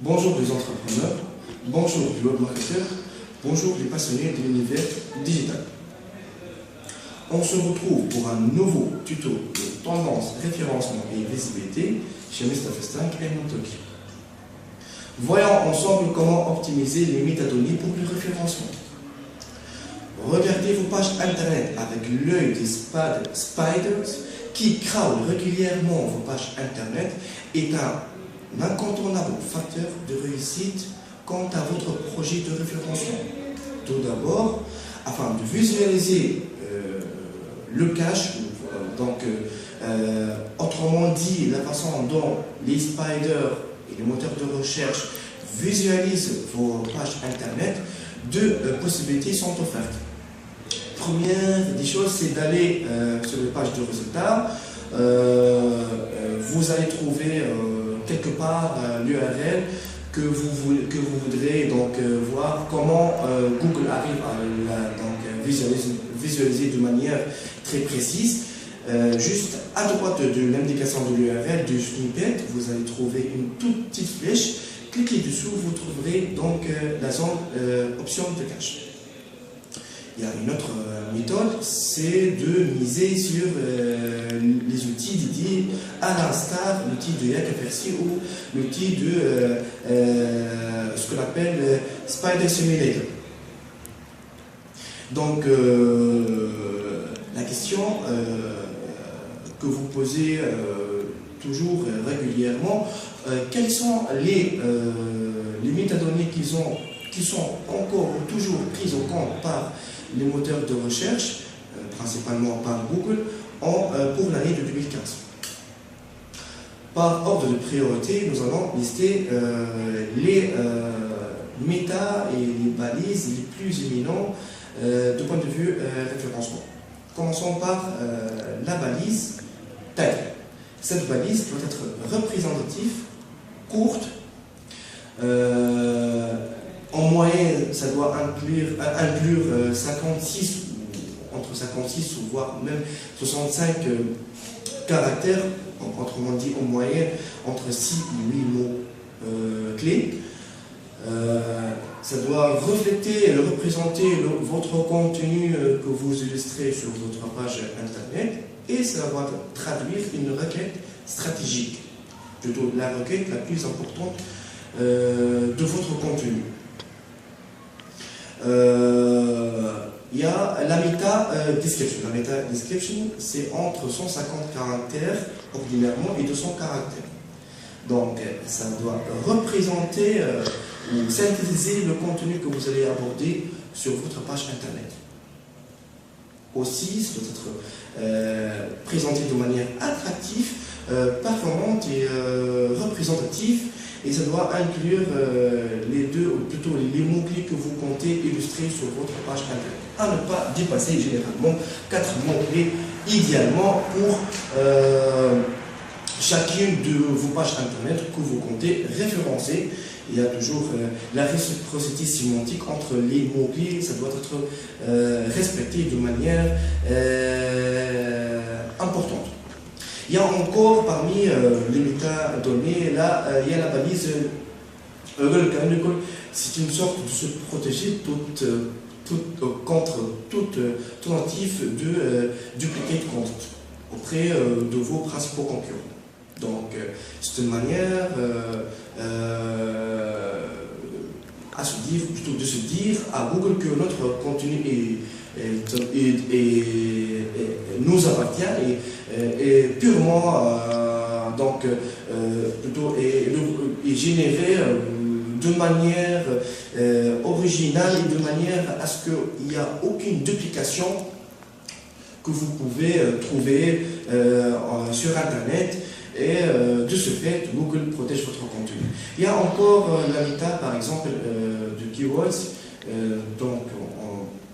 Bonjour les entrepreneurs, bonjour les webmarketeurs, bonjour les passionnés de l'univers digital. On se retrouve pour un nouveau tuto de tendance, référencement et visibilité chez Mr. Festin et Montoki. Voyons ensemble comment optimiser les métadonnées pour le référencement. Regardez vos pages internet avec l'œil des spiders qui crawlent régulièrement vos pages internet est un incontournable facteur de réussite quant à votre projet de référencement. Tout d'abord, afin de visualiser le cache, autrement dit, la façon dont les spiders et les moteurs de recherche visualisent vos pages internet, deux possibilités sont offertes. Première des choses, c'est d'aller sur les pages de résultats. Vous allez trouver quelque part l'URL que vous voudrez voir comment Google arrive à visualiser de manière très précise. Juste à droite de l'indication de l'URL du snippet, vous allez trouver une toute petite flèche. Cliquez dessous, vous trouverez donc la zone option de cache. Il y a une autre méthode, c'est de miser sur les outils dédiés à l'instar l'outil de Yakapercy ou l'outil de ce qu'on appelle Spider Simulator. Donc, la question que vous posez toujours régulièrement, quelles sont les métadonnées qui sont encore toujours prises en compte par les moteurs de recherche, principalement par Google, pour l'année de 2015. Par ordre de priorité, nous allons lister les méta et les balises les plus éminents du point de vue référencement. Commençons par la balise taille. Cette balise doit être représentative, courte. En moyenne, ça doit inclure 56, entre 56 ou voire même 65 caractères, autrement dit en moyenne entre 6 et 8 mots clés. Ça doit représenter votre contenu que vous illustrez sur votre page internet et ça va traduire une requête stratégique, plutôt la requête la plus importante de votre contenu. Il y a la meta description. La meta description, c'est entre 150 caractères ordinairement et 200 caractères. Donc, ça doit représenter ou synthétiser le contenu que vous allez aborder sur votre page internet. Aussi, ça doit être présenté de manière attractive, performante et représentative. Et ça doit inclure les deux, ou plutôt les mots-clés que vous comptez illustrer sur votre page internet. À ne pas dépasser généralement 4 mots-clés, idéalement pour chacune de vos pages internet que vous comptez référencer. Il y a toujours la réciprocité sémantique entre les mots-clés, ça doit être respecté de manière importante. Il y a encore parmi les métadonnées, là, il y a la balise c'est une sorte de se protéger contre toute tentative de duplicate content auprès de vos principaux concurrents. Donc, c'est une manière de se dire à Google que notre contenu nous appartient et purement est généré de manière originale et de manière à ce qu'il n'y a aucune duplication que vous pouvez trouver sur internet et de ce fait Google protège votre contenu. Il y a encore la méta par exemple de keywords,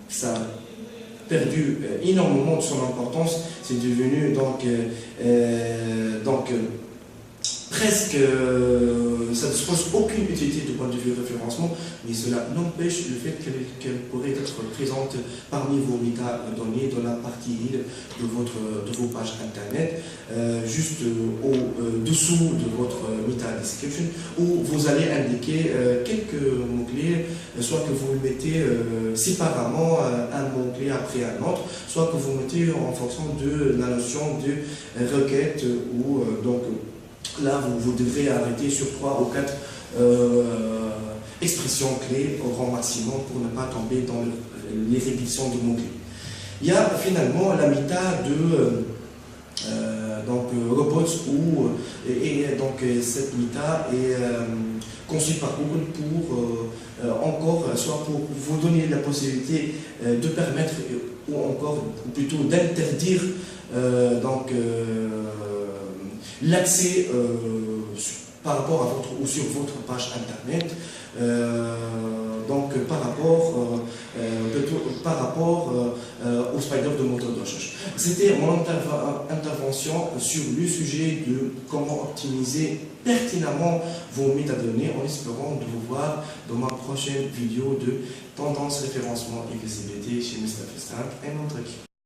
ça a perdu énormément de son importance, c'est devenu presque ça ne dispose aucune utilité du point de vue référencement, mais cela n'empêche le fait qu'elle pourrait être présente parmi vos métadonnées dans la partie de vos pages internet, juste au-dessous de votre meta description, où vous allez indiquer quelques mots-clés, soit que vous le mettez séparément un mot-clé après un autre, soit que vous mettez en fonction de la notion de requête, ou donc là vous devrez arrêter sur 3 ou 4 expressions clés au grand maximum pour ne pas tomber dans les répétitions de mots-clés. Il y a finalement la méta de robots, et donc cette méta est conçue par Google pour encore, soit pour vous donner la possibilité de permettre, ou encore plutôt d'interdire l'accès par rapport à votre ou sur votre page internet, par rapport au spider de moteur de recherche. C'était mon intervention sur le sujet de comment optimiser pertinemment vos métadonnées, en espérant de vous voir dans ma prochaine vidéo de tendance, référencement et visibilité chez Mr. Festac et notre équipe.